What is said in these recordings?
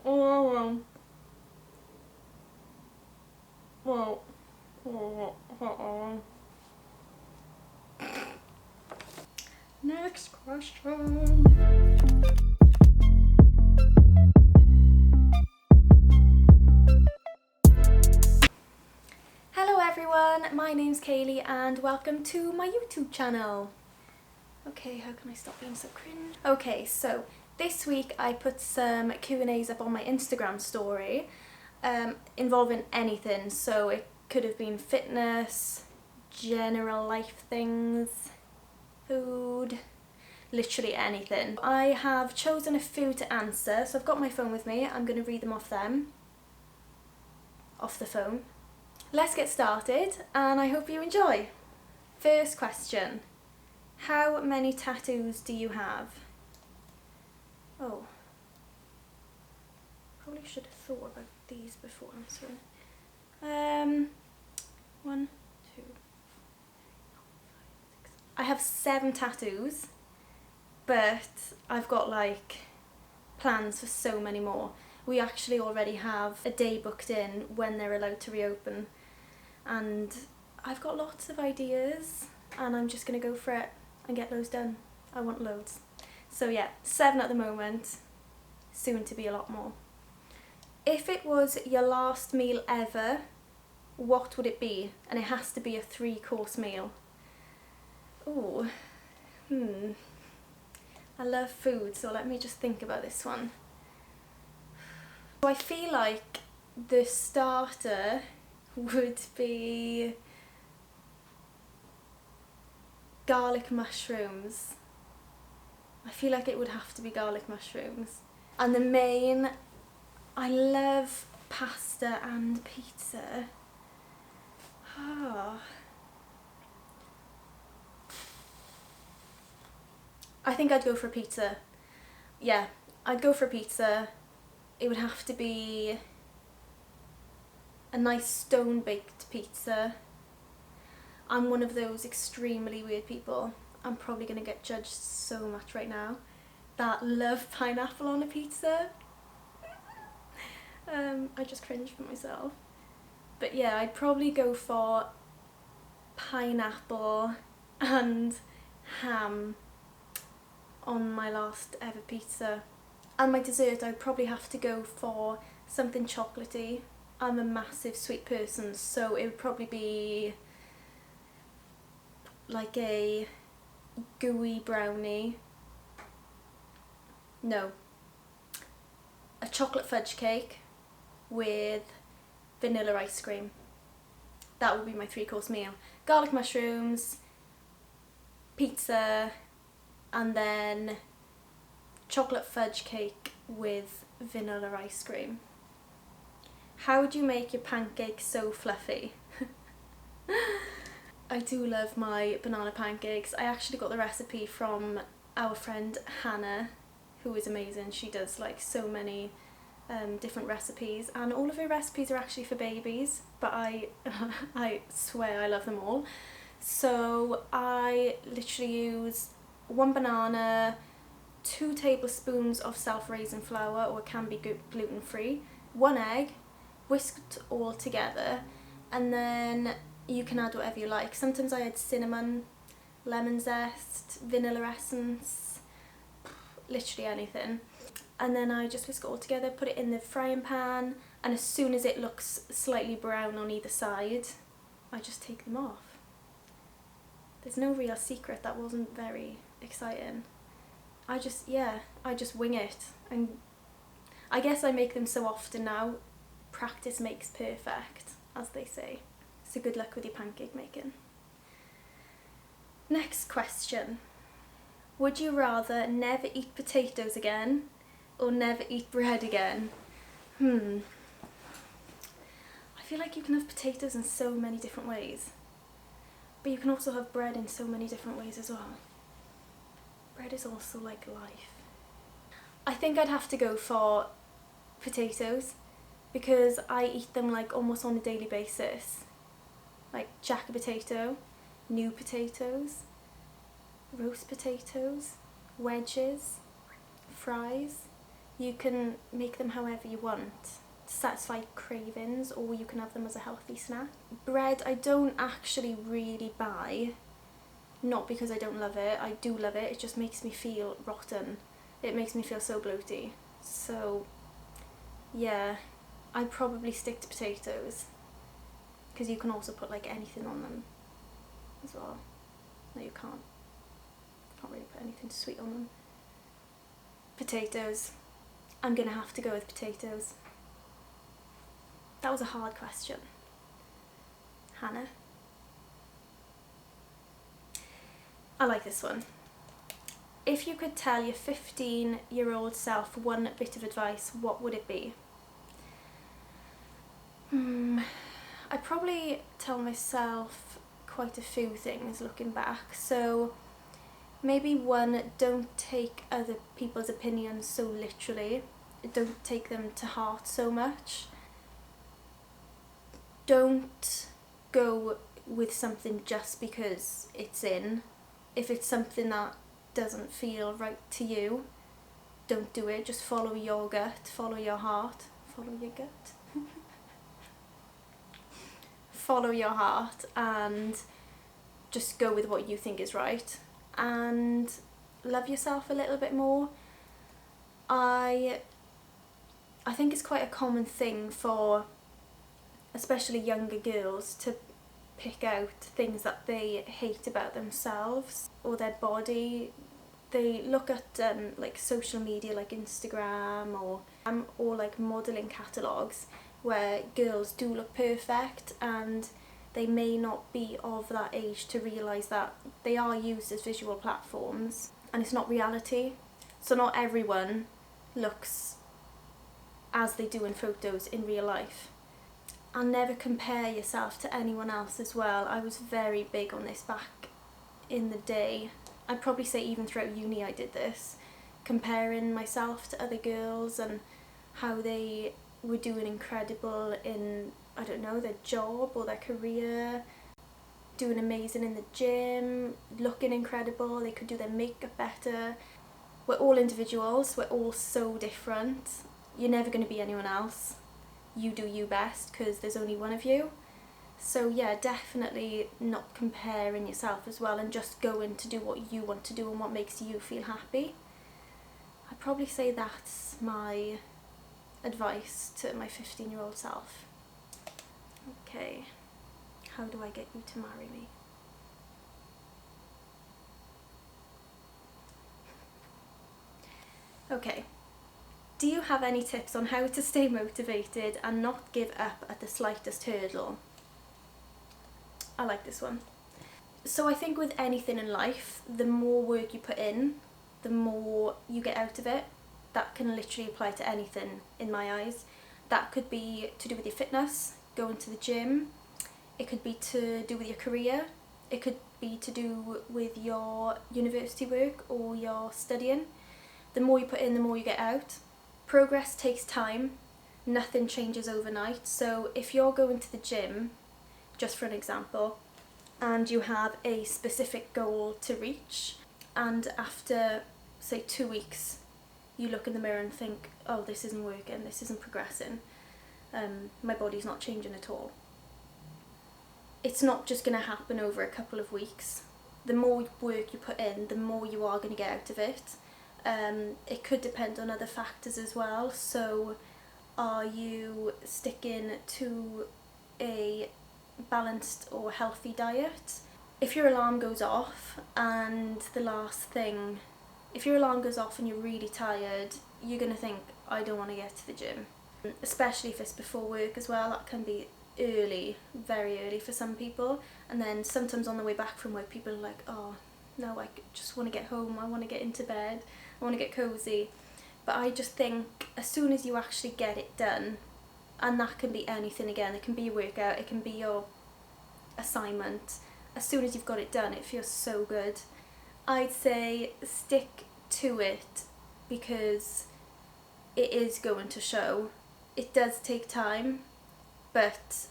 Oh, Next question. Hello everyone, my name's Kaylee and welcome to my YouTube channel. Okay, how can I stop being so cringe? Okay, so this week I put some Q&As up on my Instagram story involving anything. So it could have been fitness, general life things, food, literally anything. I have chosen a few to answer, so I've got my phone with me. I'm going to read them off the phone. Let's get started and I hope you enjoy. First question. How many tattoos do you have? Oh. Probably should have thought about these before answering. 1, 2, 3, 4, 5, 6. I have 7 tattoos, but I've got like plans for so many more. We actually already have a day booked in when they're allowed to reopen, and I've got lots of ideas and I'm just gonna go for it and get those done. I want loads. So yeah, 7 at the moment, soon to be a lot more. If it was your last meal ever, what would it be? And it has to be a 3-course meal. Ooh, I love food, so let me just think about this one. So I feel like the starter would be garlic mushrooms. I feel like it would have to be garlic mushrooms. And the main, I love pasta and pizza. I think I'd go for a pizza. Yeah, I'd go for a pizza. It would have to be a nice stone-baked pizza. I'm one of those extremely weird people. I'm probably going to get judged so much right now that love pineapple on a pizza. I just cringe for myself. But yeah, I'd probably go for pineapple and ham on my last ever pizza. And my dessert, I'd probably have to go for something chocolatey. I'm a massive sweet person, so it would probably be like a gooey brownie. No. A chocolate fudge cake with vanilla ice cream. That would be my 3-course meal. Garlic mushrooms, pizza, and then chocolate fudge cake with vanilla ice cream. How do you make your pancakes so fluffy? I do love my banana pancakes. I actually got the recipe from our friend Hannah, who is amazing. She does like so many different recipes, and all of her recipes are actually for babies, but I swear I love them all. So I literally use 1 banana, 2 tablespoons of self-raising flour, or it can be gluten-free, 1 egg, whisked all together, and then you can add whatever you like. Sometimes I add cinnamon, lemon zest, vanilla essence, literally anything. And then I just whisk it all together, put it in the frying pan, and as soon as it looks slightly brown on either side, I just take them off. There's no real secret, that wasn't very exciting. I just wing it. And I guess I make them so often now, practice makes perfect, as they say. So good luck with your pancake making. Next question. Would you rather never eat potatoes again or never eat bread again? I feel like you can have potatoes in so many different ways, but you can also have bread in so many different ways as well. Bread is also like life. I think I'd have to go for potatoes because I eat them like almost on a daily basis. Like jacket potato, new potatoes, roast potatoes, wedges, fries. You can make them however you want to satisfy cravings, or you can have them as a healthy snack. Bread I don't actually really buy, not because I don't love it, I do love it, it just makes me feel rotten. It makes me feel so bloaty. So yeah, I'd probably stick to potatoes, because you can also put like anything on them as well. No, you can't really put anything sweet on them. Potatoes. I'm gonna have to go with potatoes. That was a hard question. Hannah? I like this one. If you could tell your 15-year-old self one bit of advice, what would it be? I'd probably tell myself quite a few things looking back. So maybe one, don't take other people's opinions so literally. Don't take them to heart so much. Don't go with something just because it's in. If it's something that doesn't feel right to you, don't do it. Just follow your gut, follow your heart. Follow your gut? Follow your heart and just go with what you think is right. And love yourself a little bit more. I think it's quite a common thing for especially younger girls to pick out things that they hate about themselves or their body. They look at like social media like Instagram or like modelling catalogues where girls do look perfect, and they may not be of that age to realise that they are used as visual platforms and it's not reality. So not everyone looks as they do in photos in real life. And never compare yourself to anyone else as well. I was very big on this back in the day. I'd probably say even throughout uni I did this, comparing myself to other girls and how they were doing incredible in, I don't know, their job or their career, doing amazing in the gym, looking incredible, they could do their makeup better. We're all individuals, we're all so different. You're never going to be anyone else. You do you best because there's only one of you. So yeah, definitely not comparing yourself as well, and just going to do what you want to do and what makes you feel happy. I'd probably say that's my advice to my 15-year-old self. Okay, how do I get you to marry me? Okay, do you have any tips on how to stay motivated and not give up at the slightest hurdle? I like this one. So I think with anything in life, the more work you put in, the more you get out of it. That can literally apply to anything in my eyes. That could be to do with your fitness, going to the gym. It could be to do with your career. It could be to do with your university work or your studying. The more you put in, the more you get out. Progress takes time. Nothing changes overnight. So if you're going to the gym, just for an example, and you have a specific goal to reach, and after say 2 weeks you look in the mirror and think, oh, this isn't working, this isn't progressing, my body's not changing at all. It's not just going to happen over a couple of weeks. The more work you put in, the more you are going to get out of it. It could depend on other factors as well. So are you sticking to a balanced or healthy diet? If your alarm goes off and if your alarm goes off and you're really tired, you're going to think, I don't want to get to the gym. Especially if it's before work as well. That can be early, very early for some people. And then sometimes on the way back from work, people are like, oh no, I just want to get home, I want to get into bed, I want to get cozy. But I just think as soon as you actually get it done, and that can be anything again, it can be your workout, it can be your assignment, as soon as you've got it done, it feels so good. I'd say stick to it, because it is going to show. It does take time, but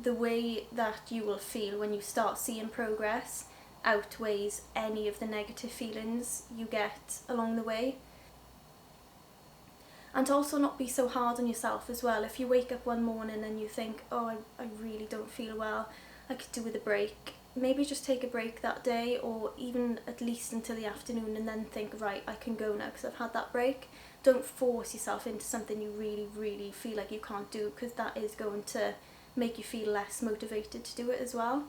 the way that you will feel when you start seeing progress outweighs any of the negative feelings you get along the way. And to also not be so hard on yourself as well. If you wake up one morning and you think, oh, I really don't feel well, I could do with a break. Maybe just take a break that day, or even at least until the afternoon, and then think, right, I can go now because I've had that break. Don't force yourself into something you really, really feel like you can't do, because that is going to make you feel less motivated to do it as well.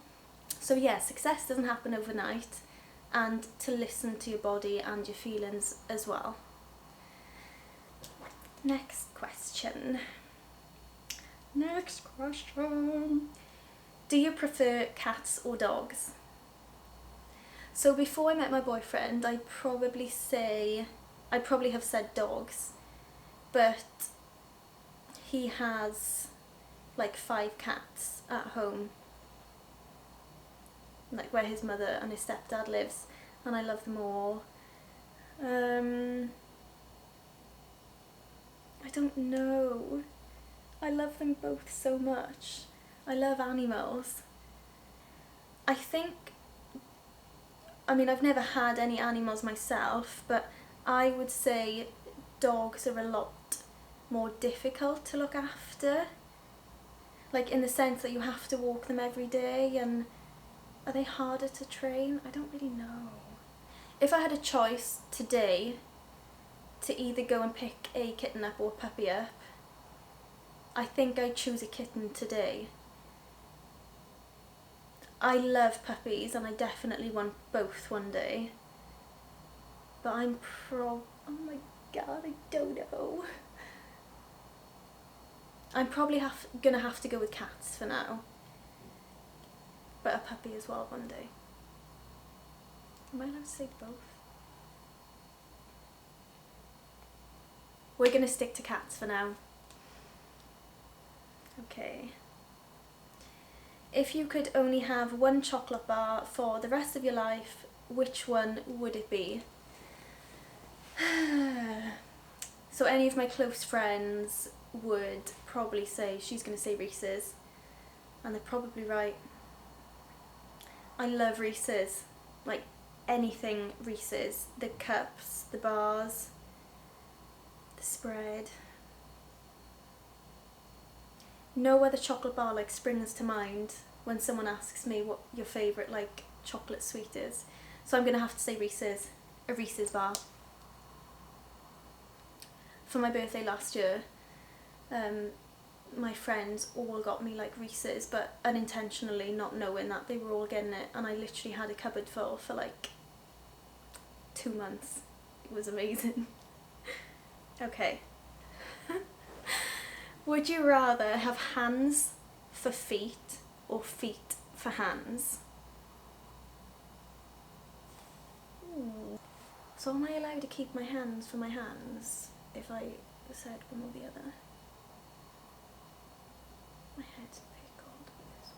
So yeah, success doesn't happen overnight, and to listen to your body and your feelings as well. Next question. Do you prefer cats or dogs? So before I met my boyfriend, I'd probably have said dogs, but he has like 5 cats at home, like where his mother and his stepdad lives, and I love them all. I don't know. I love them both so much. I love animals. I've never had any animals myself, but I would say dogs are a lot more difficult to look after. Like in the sense that you have to walk them every day, and are they harder to train? I don't really know. If I had a choice today to either go and pick a kitten up or a puppy up, I think I'd choose a kitten today. I love puppies and I definitely want both one day. But oh my god, I don't know. I'm probably gonna have to go with cats for now. But a puppy as well one day. Am I allowed to say both? We're gonna stick to cats for now. Okay. If you could only have one chocolate bar for the rest of your life, which one would it be? So any of my close friends would probably say, she's going to say Reese's, and they're probably right. I love Reese's, like anything Reese's, the cups, the bars, the spread. No other chocolate bar like springs to mind when someone asks me what your favourite like chocolate sweet is. So I'm going to have to say Reese's, a Reese's bar. For my birthday last year, my friends all got me like Reese's, but unintentionally, not knowing that they were all getting it, and I literally had a cupboard full for like 2 months. It was amazing. Okay. Would you rather have hands for feet or feet for hands? So am I allowed to keep my hands for my hands if I said one or the other? My head's pickled with this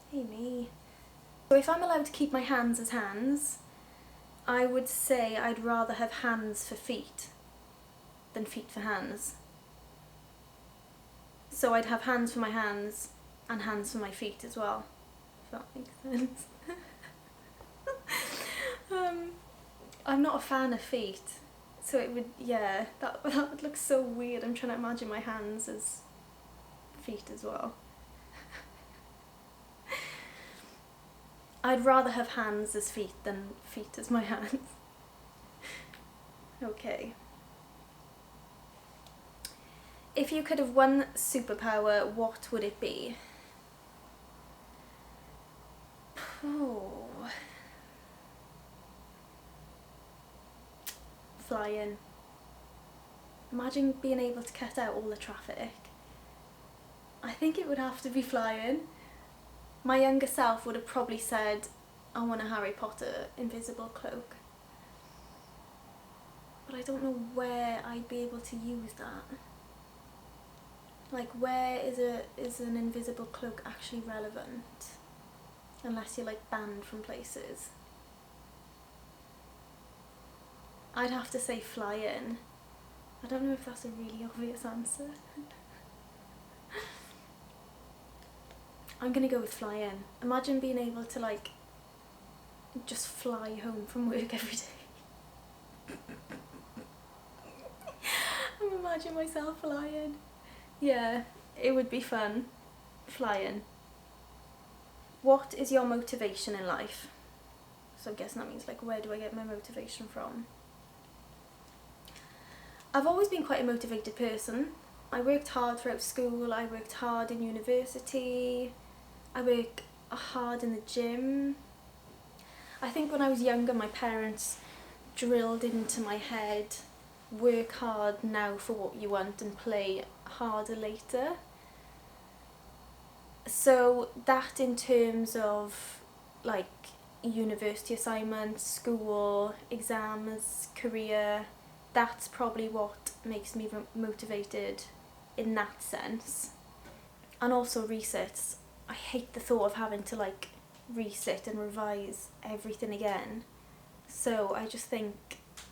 one. Hey me. So if I'm allowed to keep my hands as hands, I would say I'd rather have hands for feet than feet for hands. So I'd have hands for my hands and hands for my feet as well, if that makes sense. I'm not a fan of feet, so it would, yeah, that would look so weird. I'm trying to imagine my hands as feet as well. I'd rather have hands as feet than feet as my hands. Okay. If you could have one superpower, what would it be? Oh. Flying. Imagine being able to cut out all the traffic. I think it would have to be flying. My younger self would have probably said, I want a Harry Potter invisible cloak. But I don't know where I'd be able to use that. Like, where is an invisible cloak actually relevant? Unless you're like banned from places. I'd have to say flying. I don't know if that's a really obvious answer. I'm gonna go with flying. Imagine being able to like just fly home from work every day. I'm imagining myself flying. Yeah, it would be fun, flying. What is your motivation in life? So I'm guessing that means like, where do I get my motivation from? I've always been quite a motivated person. I worked hard throughout school, I worked hard in university, I work hard in the gym. I think when I was younger my parents drilled into my head, work hard now for what you want and play harder later. So that in terms of like university assignments, school, exams, career, that's probably what makes me motivated in that sense. And also resits. I hate the thought of having to like resit and revise everything again. So I just think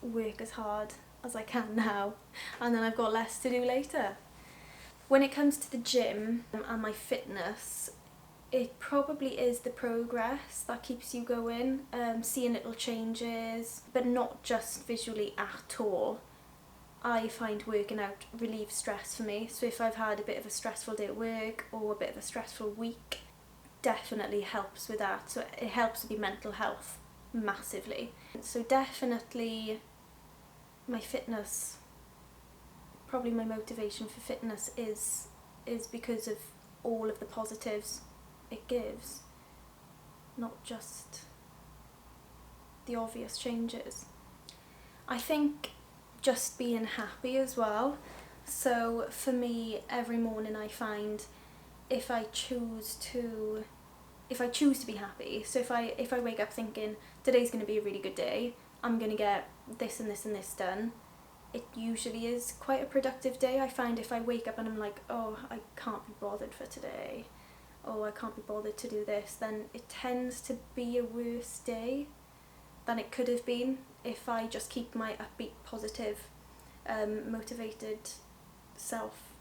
work as hard as I can now, and then I've got less to do later. When it comes to the gym and my fitness, it probably is the progress that keeps you going, seeing little changes, but not just visually at all. I find working out relieves stress for me, so if I've had a bit of a stressful day at work or a bit of a stressful week, definitely helps with that. So it helps with your mental health massively. So definitely my fitness, probably my motivation for fitness is because of all of the positives it gives, not just the obvious changes. I think just being happy as well. So for me, every morning I find if I choose to be happy, so if I wake up thinking today's going to be a really good day, I'm going to get this and this and this done, it usually is quite a productive day. I find if I wake up and I'm like, oh, I can't be bothered for today, oh, I can't be bothered to do this, then it tends to be a worse day than it could have been if I just keep my upbeat, positive, motivated self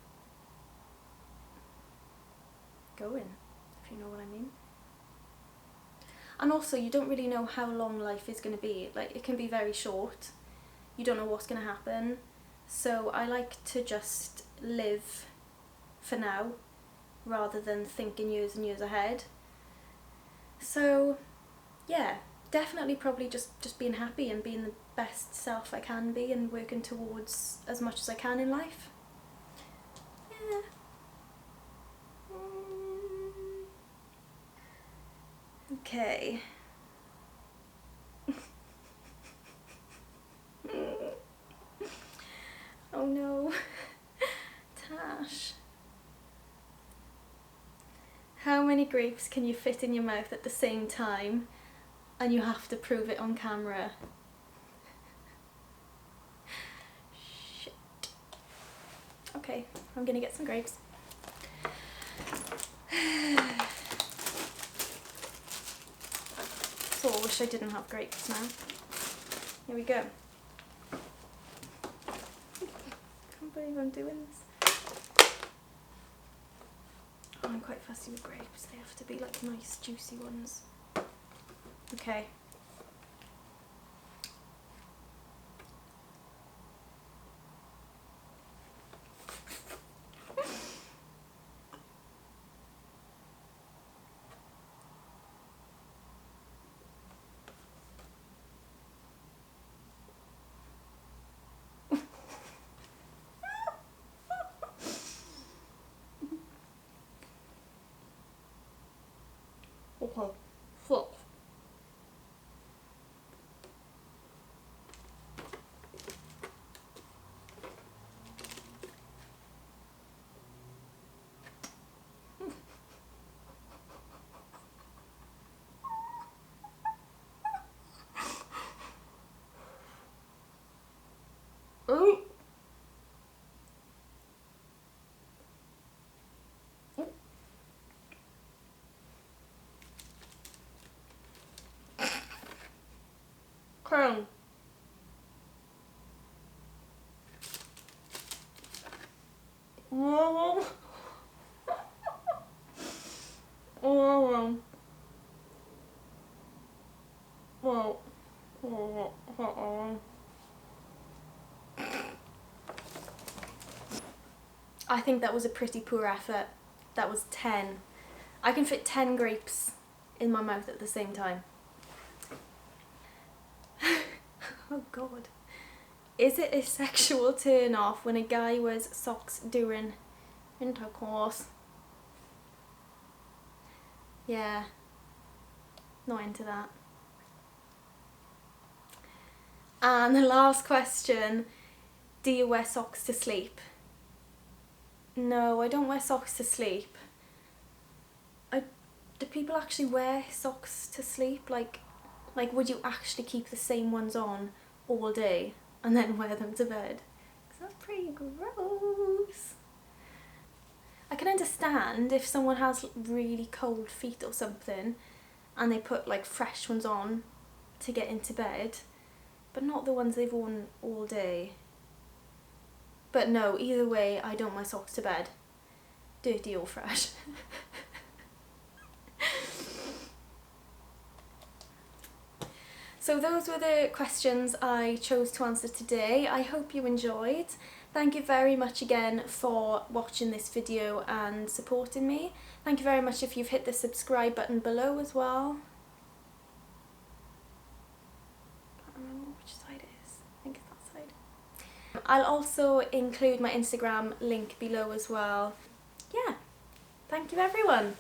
going, if you know what I mean. And also, you don't really know how long life is going to be. Like, it can be very short. You don't know what's going to happen. So I like to just live for now rather than thinking years and years ahead. So yeah, definitely probably just being happy and being the best self I can be and working towards as much as I can in life. Yeah. Okay. Oh no. Tash. How many grapes can you fit in your mouth at the same time, and you have to prove it on camera? Shit. Okay, I'm gonna get some grapes. So I wish I didn't have grapes now. Here we go. Can't believe I'm doing this. Oh, I'm quite fussy with grapes. They have to be like nice juicy ones. Okay. Okay, flip. Crown. I think that was a pretty poor effort. That was 10. I can fit 10 grapes in my mouth at the same time. Oh god. Is it a sexual turn off when a guy wears socks during intercourse? Yeah. Not into that. And the last question, do you wear socks to sleep? No, I don't wear socks to sleep. Do people actually wear socks to sleep? Like would you actually keep the same ones on all day and then wear them to bed? 'Cause that's pretty gross. I can understand if someone has really cold feet or something and they put like fresh ones on to get into bed, but not the ones they've worn all day. But no, either way, I don't wear socks to bed, dirty or fresh. So those were the questions I chose to answer today. I hope you enjoyed. Thank you very much again for watching this video and supporting me. Thank you very much if you've hit the subscribe button below as well. I can't remember which side it is. I think it's that side. I'll also include my Instagram link below as well. Yeah, thank you everyone.